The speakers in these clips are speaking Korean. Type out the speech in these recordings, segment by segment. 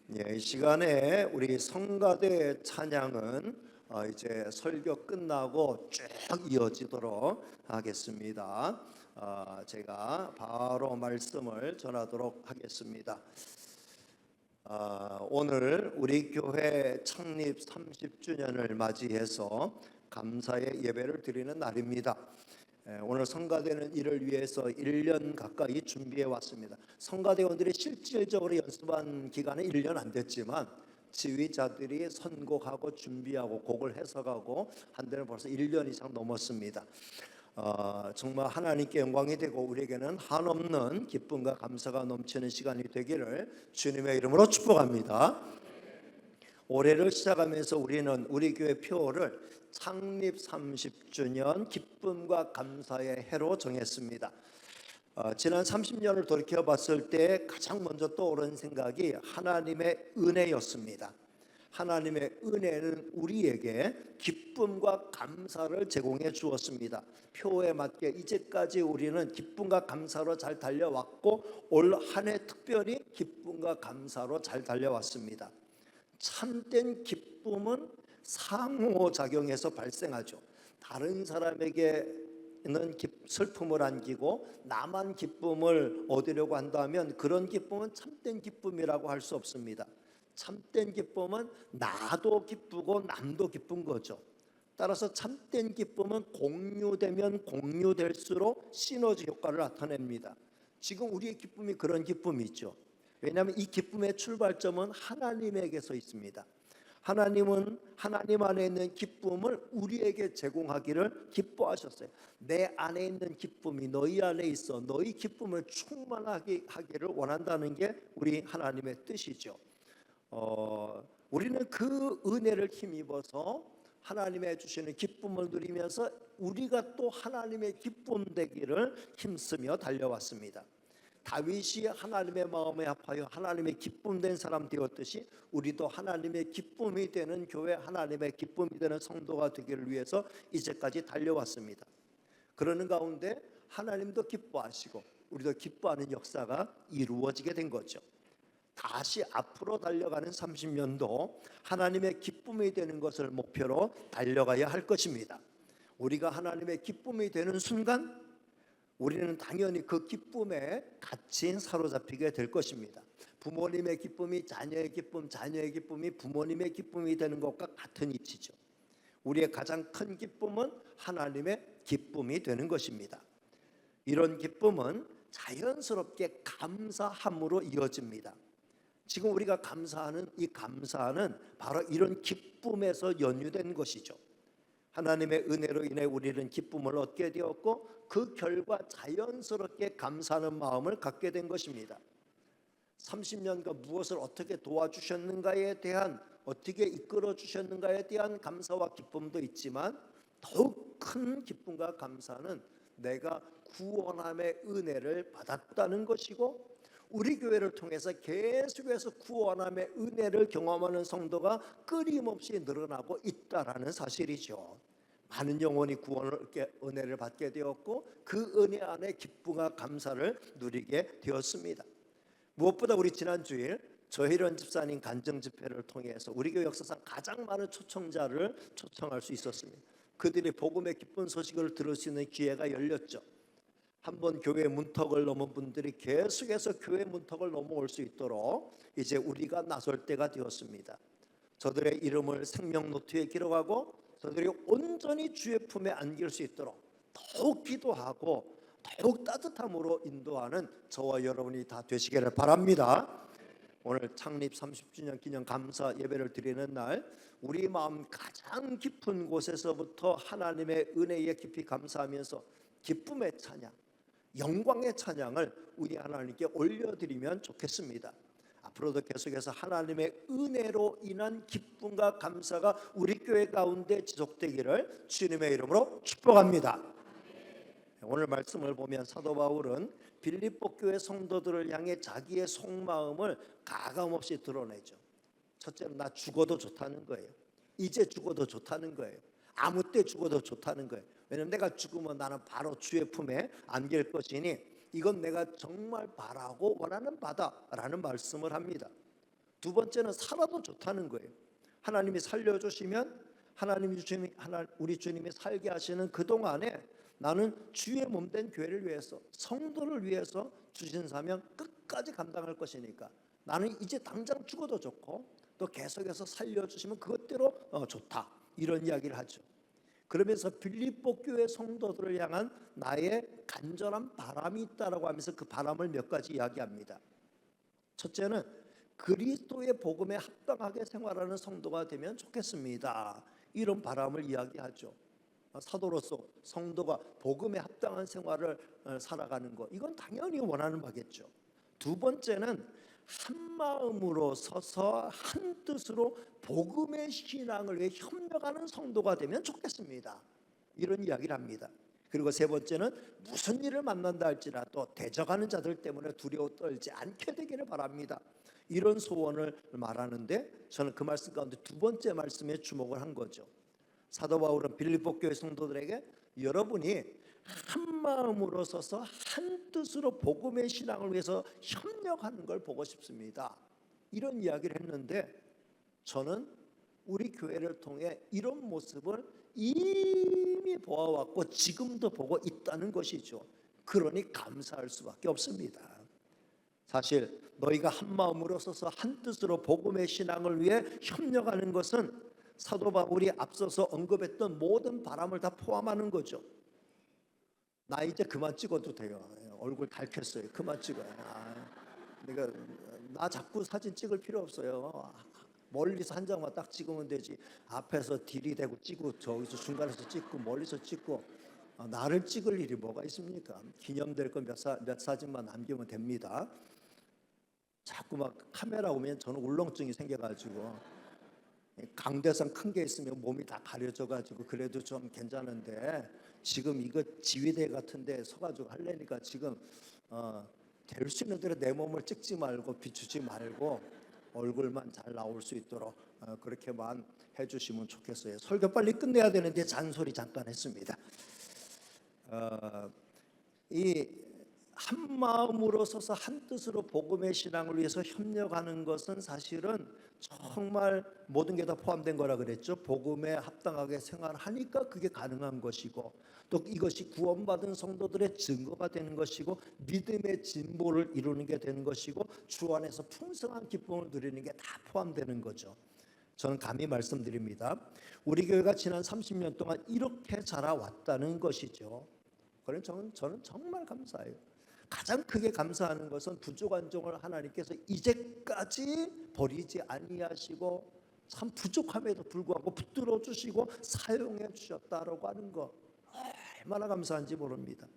이 시간에 우리 성가대 찬양은 이제 설교 끝나고 쭉 이어지도록 하겠습니다. 제가 바로 말씀을 전하도록 하겠습니다. 오늘 우리 교회 창립 30주년을 맞이해서 감사의 예배를 드리는 날입니다. 오늘 성가대는 이를 위해서 1년 가까이 준비해 왔습니다. 성가대원들이 실질적으로 연습한 기간은 1년 안 됐지만 지휘자들이 선곡하고 준비하고 곡을 해석하고 한 데는 벌써 1년 이상 넘었습니다. 정말 하나님께 영광이 되고 우리에게는 한없는 기쁨과 감사가 넘치는 시간이 되기를 주님의 이름으로 축복합니다. 올해를 시작하면서 우리는 우리 교회 표어를 창립 30주년 기쁨과 감사의 해로 정했습니다. 지난 30년을 돌이켜 봤을 때 가장 먼저 떠오른 생각이 하나님의 은혜였습니다. 하나님의 은혜는 우리에게 기쁨과 감사를 제공해 주었습니다. 표에 맞게 이제까지 우리는 기쁨과 감사로 잘 달려왔고 올 한 해 특별히 기쁨과 감사로 잘 달려왔습니다. 참된 기쁨은 상호작용에서 발생하죠. 다른 사람에게는 슬픔을 안기고 나만 기쁨을 얻으려고 한다면 그런 기쁨은 참된 기쁨이라고 할 수 없습니다. 참된 기쁨은 나도 기쁘고 남도 기쁜 거죠. 따라서 참된 기쁨은 공유되면 공유될수록 시너지 효과를 나타냅니다. 지금 우리의 기쁨이 그런 기쁨이죠. 왜냐하면 이 기쁨의 출발점은 하나님에게서 있습니다. 하나님은 하나님 안에 있는 기쁨을 우리에게 제공하기를 기뻐하셨어요. 내 안에 있는 기쁨이 너희 안에 있어 너희 기쁨을 충만하게 하기를 원한다는 게 우리 하나님의 뜻이죠. 우리는 그 은혜를 힘입어서 하나님의 주시는 기쁨을 누리면서 우리가 또 하나님의 기쁨 되기를 힘쓰며 달려왔습니다. 다윗이 하나님의 마음에 합하여 하나님의 기쁨 된 사람 되었듯이 우리도 하나님의 기쁨이 되는 교회, 하나님의 기쁨이 되는 성도가 되기를 위해서 이제까지 달려왔습니다. 그러는 가운데 하나님도 기뻐하시고 우리도 기뻐하는 역사가 이루어지게 된 거죠. 다시 앞으로 달려가는 30년도 하나님의 기쁨이 되는 것을 목표로 달려가야 할 것입니다. 우리가 하나님의 기쁨이 되는 순간 우리는 당연히 그 기쁨에 갇힌 사로잡히게 될 것입니다. 부모님의 기쁨이 자녀의 기쁨, 자녀의 기쁨이 부모님의 기쁨이 되는 것과 같은 이치죠. 우리의 가장 큰 기쁨은 하나님의 기쁨이 되는 것입니다. 이런 기쁨은 자연스럽게 감사함으로 이어집니다. 지금 우리가 감사하는 이 감사는 바로 이런 기쁨에서 연유된 것이죠. 하나님의 은혜로 인해 우리는 기쁨을 얻게 되었고 그 결과 자연스럽게 감사하는 마음을 갖게 된 것입니다. 30년간 무엇을 어떻게 도와주셨는가에 대한, 어떻게 이끌어 주셨는가에 대한 감사와 기쁨도 있지만 더욱 큰 기쁨과 감사는 내가 구원함의 은혜를 받았다는 것이고 우리 교회를 통해서 계속해서 구원함의 은혜를 경험하는 성도가 끊임없이 늘어나고 있다라는 사실이죠. 많은 영혼이 구원을 은혜를 받게 되었고 그 은혜 안에 기쁨과 감사를 누리게 되었습니다. 무엇보다 우리 지난 주일 조혜련 집사님 간증 집회를 통해서 우리 교회 역사상 가장 많은 초청자를 초청할 수 있었습니다. 그들이 복음의 기쁜 소식을 들을 수 있는 기회가 열렸죠. 한번 교회 문턱을 넘은 분들이 계속해서 교회 문턱을 넘어올 수 있도록 이제 우리가 나설 때가 되었습니다. 저들의 이름을 생명노트에 기록하고 저들이 온전히 주의 품에 안길 수 있도록 더욱 기도하고 더욱 따뜻함으로 인도하는 저와 여러분이 다 되시기를 바랍니다. 오늘 창립 30주년 기념 감사 예배를 드리는 날 우리 마음 가장 깊은 곳에서부터 하나님의 은혜에 깊이 감사하면서 기쁨의 찬양, 영광의 찬양을 우리 하나님께 올려드리면 좋겠습니다. 앞으로도 계속해서 하나님의 은혜로 인한 기쁨과 감사가 우리 교회 가운데 지속되기를 주님의 이름으로 축복합니다. 오늘 말씀을 보면 사도 바울은 빌립보 교회 성도들을 향해 자기의 속마음을 가감없이 드러내죠. 첫째는 나 죽어도 좋다는 거예요. 이제 죽어도 좋다는 거예요. 아무 때 죽어도 좋다는 거예요. 왜냐하면 내가 죽으면 나는 바로 주의 품에 안길 것이니 이건 내가 정말 바라고 원하는 바다라는 말씀을 합니다. 두 번째는 살아도 좋다는 거예요. 하나님이 살려주시면 우리 주님이 살게 하시는 그동안에 나는 주의 몸된 교회를 위해서, 성도를 위해서 주신 사명 끝까지 감당할 것이니까 나는 이제 당장 죽어도 좋고 또 계속해서 살려주시면 그것대로 좋다, 이런 이야기를 하죠. 그러면서 빌립보 교회 성도들을 향한 나의 간절한 바람이 있다라고 하면서 그 바람을 몇 가지 이야기합니다. 첫째는 그리스도의 복음에 합당하게 생활하는 성도가 되면 좋겠습니다, 이런 바람을 이야기하죠. 사도로서 성도가 복음에 합당한 생활을 살아가는 것, 이건 당연히 원하는 바겠죠. 두 번째는 한 마음으로 서서 한 뜻으로 복음의 신앙을 위해 협력하는 성도가 되면 좋겠습니다, 이런 이야기를 합니다. 그리고 세 번째는 무슨 일을 만난다 할지라도 대적하는 자들 때문에 두려워 떨지 않게 되기를 바랍니다, 이런 소원을 말하는데 저는 그 말씀 가운데 두 번째 말씀에 주목을 한 거죠. 사도 바울은 빌립보 교회 성도들에게 여러분이 한 마음으로 서서 한 뜻으로 복음의 신앙을 위해서 협력하는 걸 보고 싶습니다, 이런 이야기를 했는데 저는 우리 교회를 통해 이런 모습을 이미 보아왔고 지금도 보고 있다는 것이죠. 그러니 감사할 수밖에 없습니다. 사실 너희가 한 마음으로 서서 한 뜻으로 복음의 신앙을 위해 협력하는 것은 사도 바울이 앞서서 언급했던 모든 바람을 다 포함하는 거죠. 나 이제 그만 찍어도 돼요. 얼굴 닳겠어요. 그만 찍어요. 내가 나 자꾸 사진 찍을 필요 없어요. 멀리서 한 장만 딱 찍으면 되지. 앞에서 들이대고 찍고 저기서 중간에서 찍고 멀리서 찍고 나를 찍을 일이 뭐가 있습니까? 기념될 거 몇 사진만 남기면 됩니다. 자꾸 막 카메라 오면 저는 울렁증이 생겨가지고 강대상 큰 게 있으면 몸이 다 가려져가지고 그래도 좀 괜찮은데 지금 이거 지휘대 같은데 서가지고 하려니까 지금 될 수 있는 대로 내 몸을 찍지 말고 비추지 말고 얼굴만 잘 나올 수 있도록 그렇게만 해주시면 좋겠어요. 설교 빨리 끝내야 되는데 잔소리 잠깐 했습니다. 이 한 마음으로 서서 한 뜻으로 복음의 신앙을 위해서 협력하는 것은 사실은 정말 모든 게 다 포함된 거라 그랬죠. 복음에 합당하게 생활하니까 그게 가능한 것이고 또 이것이 구원받은 성도들의 증거가 되는 것이고 믿음의 진보를 이루는 게 되는 것이고 주 안에서 풍성한 기쁨을 누리는 게 다 포함되는 거죠. 저는 감히 말씀드립니다. 우리 교회가 지난 30년 동안 이렇게 자라왔다는 것이죠. 그래서 저는 정말 감사해요. 가장 크게 감사하는 것은 부족한 종을 하나님께서 이제까지 버리지 아니하시고 참 부족함에도 불구하고 붙들어 주시고 사용해 주셨다라고 하는 것, 얼마나 감사한지 모릅니다.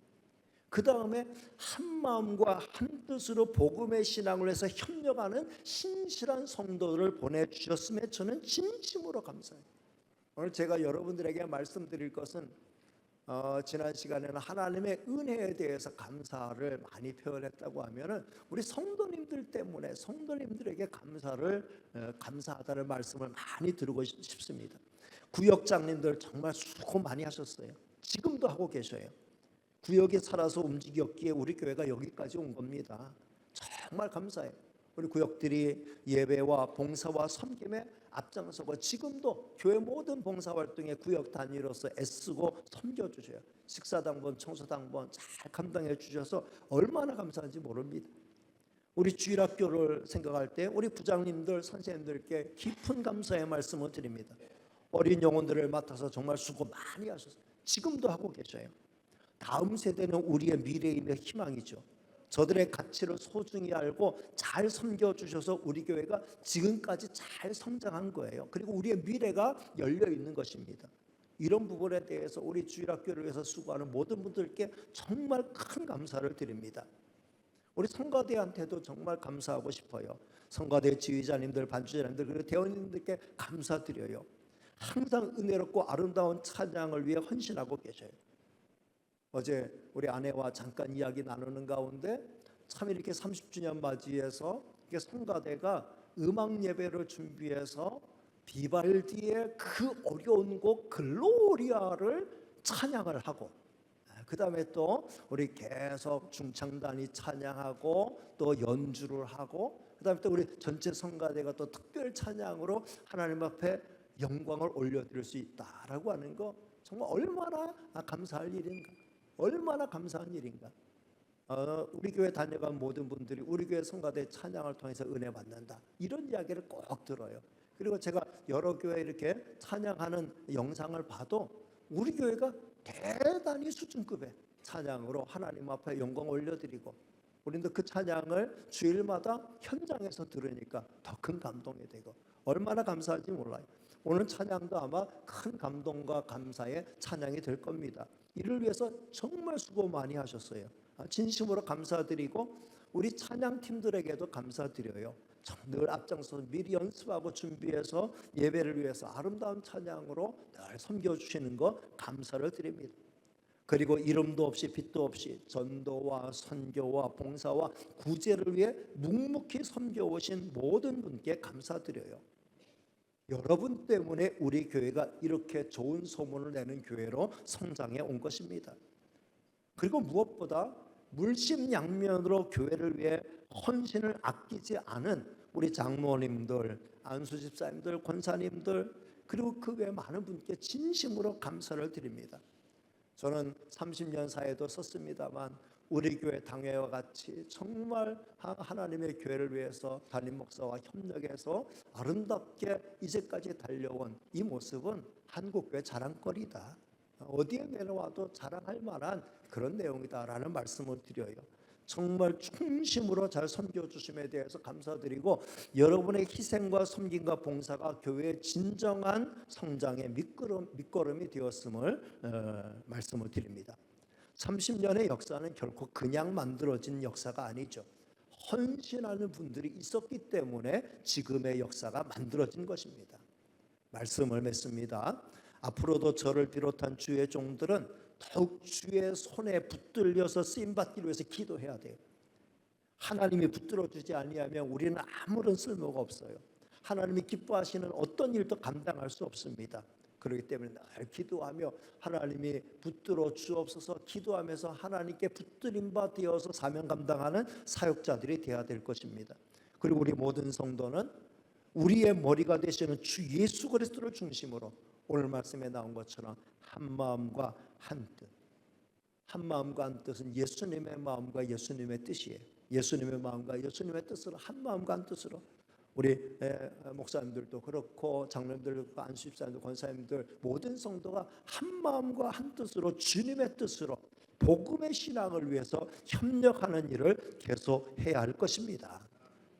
그 다음에 한 마음과 한 뜻으로 복음의 신앙을 해서 협력하는 신실한 성도들을 보내주셨음에 저는 진심으로 감사해요. 오늘 제가 여러분들에게 말씀드릴 것은 지난 시간에는 하나님의 은혜에 대해서 감사를 많이 표현했다고 하면은 우리 성도님들 때문에 성도님들에게 감사하다는 말씀을 많이 드리고 싶습니다. 구역장님들 정말 수고 많이 하셨어요. 지금도 하고 계셔요. 구역에 살아서 움직였기에 우리 교회가 여기까지 온 겁니다. 정말 감사해요. 우리 구역들이 예배와 봉사와 섬김에 앞장서고 지금도 교회 모든 봉사활동에 구역 단위로서 애쓰고 섬겨주셔요. 식사당번, 청소당번 잘 감당해 주셔서 얼마나 감사한지 모릅니다. 우리 주일학교를 생각할 때 우리 부장님들, 선생님들께 깊은 감사의 말씀을 드립니다. 어린 영혼들을 맡아서 정말 수고 많이 하셨어요. 지금도 하고 계셔요. 다음 세대는 우리의 미래이며 희망이죠. 저들의 가치를 소중히 알고 잘 섬겨주셔서 우리 교회가 지금까지 잘 성장한 거예요. 그리고 우리의 미래가 열려 있는 것입니다. 이런 부분에 대해서 우리 주일학교를 위해서 수고하는 모든 분들께 정말 큰 감사를 드립니다. 우리 성가대한테도 정말 감사하고 싶어요. 성가대 지휘자님들, 반주자님들, 그리고 대원님들께 감사드려요. 항상 은혜롭고 아름다운 찬양을 위해 헌신하고 계셔요. 어제 우리 아내와 잠깐 이야기 나누는 가운데 참 이렇게 30주년 맞이해서 성가대가 음악 예배를 준비해서 비발디의 그 어려운 곡 글로리아를 찬양을 하고 그 다음에 또 우리 계속 중창단이 찬양하고 또 연주를 하고 그다음에 또 우리 전체 성가대가 또 특별 찬양으로 하나님 앞에 영광을 올려드릴 수 있다라고 하는 거 정말 얼마나 감사할 일인가, 얼마나 감사한 일인가. 우리 교회 다녀간 모든 분들이 우리 교회 성가대 찬양을 통해서 은혜 받는다, 이런 이야기를 꼭 들어요. 그리고 제가 여러 교회 이렇게 찬양하는 영상을 봐도 우리 교회가 대단히 수준급의 찬양으로 하나님 앞에 영광 올려드리고, 우리도 그 찬양을 주일마다 현장에서 들으니까 더 큰 감동이 되고 얼마나 감사한지 몰라요. 오늘 찬양도 아마 큰 감동과 감사의 찬양이 될 겁니다. 이를 위해서 정말 수고 많이 하셨어요. 진심으로 감사드리고 우리 찬양팀들에게도 감사드려요. 늘 앞장서서 미리 연습하고 준비해서 예배를 위해서 아름다운 찬양으로 늘 섬겨주시는 거 감사를 드립니다. 그리고 이름도 없이 빛도 없이 전도와 선교와 봉사와 구제를 위해 묵묵히 섬겨오신 모든 분께 감사드려요. 여러분 때문에 우리 교회가 이렇게 좋은 소문을 내는 교회로 성장해 온 것입니다. 그리고 무엇보다 물심양면으로 교회를 위해 헌신을 아끼지 않은 우리 장로님들, 안수집사님들, 권사님들, 그리고 그 외 많은 분께 진심으로 감사를 드립니다. 저는 30년 사회도 썼습니다만 우리 교회 당회와 같이 정말 하나님의 교회를 위해서 담임 목사와 협력해서 아름답게 이제까지 달려온 이 모습은 한국교회 자랑거리다, 어디에 내려와도 자랑할 만한 그런 내용이다라는 말씀을 드려요. 정말 충심으로 잘 섬겨주심에 대해서 감사드리고, 여러분의 희생과 섬김과 봉사가 교회의 진정한 성장의 밑거름이 되었음을 말씀을 드립니다. 30년의 역사는 결코 그냥 만들어진 역사가 아니죠. 헌신하는 분들이 있었기 때문에 지금의 역사가 만들어진 것입니다. 말씀을 맺습니다. 앞으로도 저를 비롯한 주의 종들은 더욱 주의 손에 붙들려서 쓰임받기 위해서 기도해야 돼요. 하나님이 붙들어주지 아니하면 우리는 아무런 쓸모가 없어요. 하나님이 기뻐하시는 어떤 일도 감당할 수 없습니다. 그렇기 때문에 늘 기도하며 하나님이 붙들어 주옵소서 기도하면서 하나님께 붙들림 바 되어서 사명 감당하는 사역자들이 되어야 될 것입니다. 그리고 우리 모든 성도는 우리의 머리가 되시는 주 예수 그리스도를 중심으로 오늘 말씀에 나온 것처럼 한 마음과 한 뜻, 한 마음과 한 뜻은 예수님의 마음과 예수님의 뜻이에요. 예수님의 마음과 예수님의 뜻으로 한 마음과 한 뜻으로 우리 목사님들도 그렇고 장로님들도 안수집사님들 권사님들 모든 성도가 한 마음과 한 뜻으로 주님의 뜻으로 복음의 신앙을 위해서 협력하는 일을 계속해야 할 것입니다.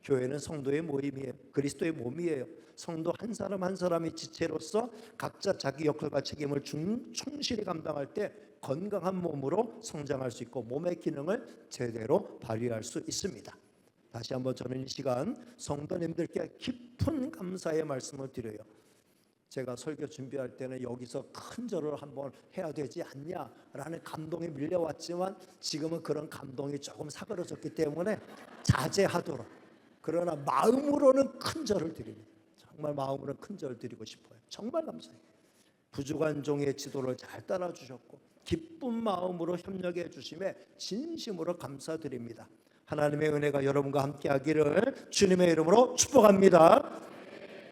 교회는 성도의 모임이에요. 그리스도의 몸이에요. 성도 한 사람 한 사람이 지체로서 각자 자기 역할과 책임을 충실히 감당할 때 건강한 몸으로 성장할 수 있고 몸의 기능을 제대로 발휘할 수 있습니다. 다시 한번 저는 이 시간 성도님들께 깊은 감사의 말씀을 드려요. 제가 설교 준비할 때는 여기서 큰 절을 한번 해야 되지 않냐라는 감동이 밀려왔지만 지금은 그런 감동이 조금 사그러졌기 때문에 자제하도록, 그러나 마음으로는 큰 절을 드립니다. 정말 마음으로는 큰 절을 드리고 싶어요. 정말 감사해요. 부족한 종의 지도를 잘 따라주셨고 기쁜 마음으로 협력해 주심에 진심으로 감사드립니다. 하나님의 은혜가 여러분과 함께 하기를 주님의 이름으로 축복합니다.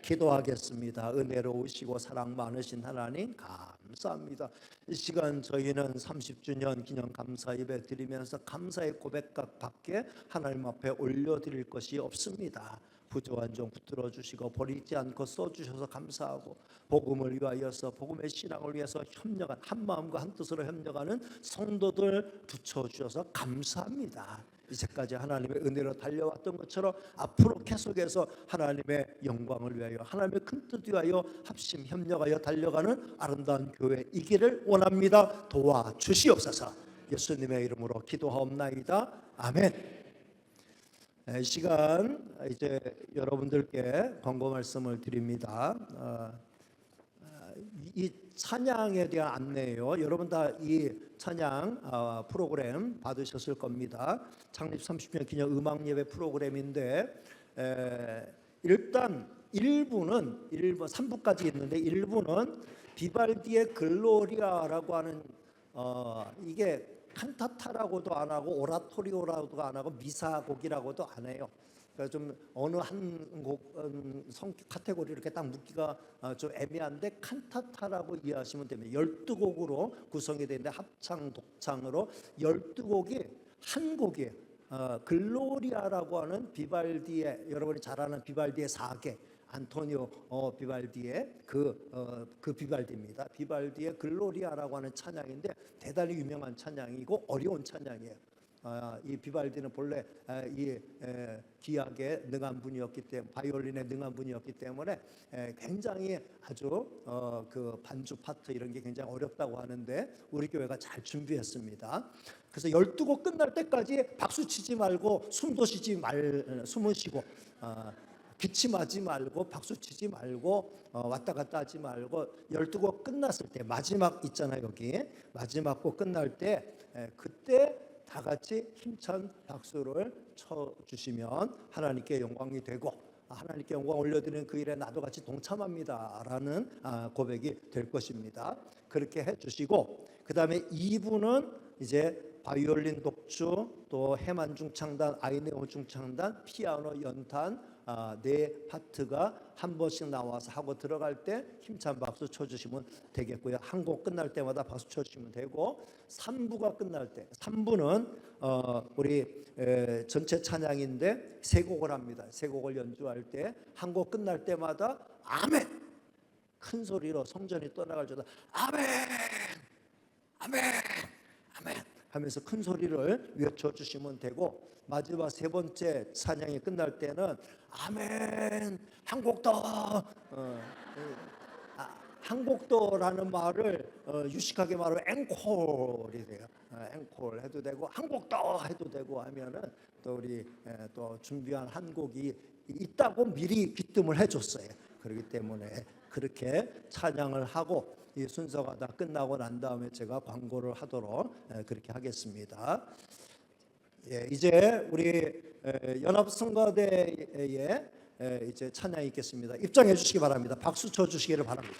기도하겠습니다. 은혜로우시고 사랑 많으신 하나님 감사합니다. 이 시간 저희는 30주년 기념 감사 예배 드리면서 감사의 고백각 밖에 하나님 앞에 올려드릴 것이 없습니다. 부족한 종 붙들어 주시고 버리지 않고 써주셔서 감사하고 복음을 위하여서 복음의 신앙을 위해서 협력한 한 마음과 한 뜻으로 협력하는 성도들 붙여주셔서 감사합니다. 이제까지 하나님의 은혜로 달려왔던 것처럼 앞으로 계속해서 하나님의 영광을 위하여 하나님의 큰 뜻 위하여 합심 협력하여 달려가는 아름다운 교회이기를 원합니다. 도와주시옵소서. 예수님의 이름으로 기도하옵나이다. 아멘. 이 시간 이제 여러분들께 권고 말씀을 드립니다. 이 찬양에 대한 안내예요. 여러분 다 이 찬양 프로그램 받으셨을 겁니다. 창립 30주년 기념 음악 예배 프로그램인데 일단 1부는 3부까지 있는데 1부는 비발디의 글로리아라고 하는 이게 칸타타라고도 안 하고 오라토리오라고도 안 하고 미사곡이라고도 안 해요. 그러니까 좀 어느 한곡 카테고리 이렇게 딱 묻기가 좀 애매한데 칸타타라고 이해하시면 됩니다. 12곡으로 구성이 되는데 합창, 독창으로 12곡이 한 곡이에요. 글로리아라고 하는 비발디의, 여러분이 잘 아는 비발디의 4개, 안토니오 비발디의 그 비발디입니다. 비발디의 글로리아라고 하는 찬양인데 대단히 유명한 찬양이고 어려운 찬양이에요. 이 비발디는 본래 이 기악에 능한 분이었기 때문에, 바이올린에 능한 분이었기 때문에 굉장히 아주 그 반주 파트 이런 게 굉장히 어렵다고 하는데 우리 교회가 잘 준비했습니다. 그래서 12곡 끝날 때까지 박수 치지 말고 숨도 숨을 쉬고 기침하지 말고 박수 치지 말고 왔다 갔다 하지 말고 12곡 끝났을 때 마지막 있잖아요. 여기 마지막 곡 끝날 때 그때 다 같이 힘찬 박수를 쳐주시면 하나님께 영광이 되고 하나님께 영광 올려드리는 그 일에 나도 같이 동참합니다라는 고백이 될 것입니다. 그렇게 해주시고 그 다음에 2부는 이제 바이올린 독주, 또 해만중 창단, 아이네오 중창단, 피아노 연탄 네 파트가 한 번씩 나와서 하고 들어갈 때 힘찬 박수 쳐주시면 되겠고요. 한 곡 끝날 때마다 박수 쳐주시면 되고 3부가 끝날 때 3부는 우리 전체 찬양인데 세 곡을 합니다. 세 곡을 연주할 때 한 곡 끝날 때마다 아멘! 큰 소리로 성전이 떠나갈 때마다 아멘! 아멘! 아멘! 하면서 큰 소리를 외쳐주시면 되고 마지막 세 번째 찬양이 끝날 때는 아멘 한 곡 더 한 곡 더라는 말을 유식하게 말하면 앵콜이 돼요. 앵콜 해도 되고 한 곡 더 해도 되고 하면은 또 우리 또 준비한 한 곡이 있다고 미리 귀뜸을 해줬어요. 그렇기 때문에 그렇게 찬양을 하고 이 순서가 다 끝나고 난 다음에 제가 광고를 하도록 그렇게 하겠습니다. 이제 우리 연합성가대에 이제 찬양이 있겠습니다. 입장해 주시기 바랍니다. 박수 쳐 주시기를 바랍니다.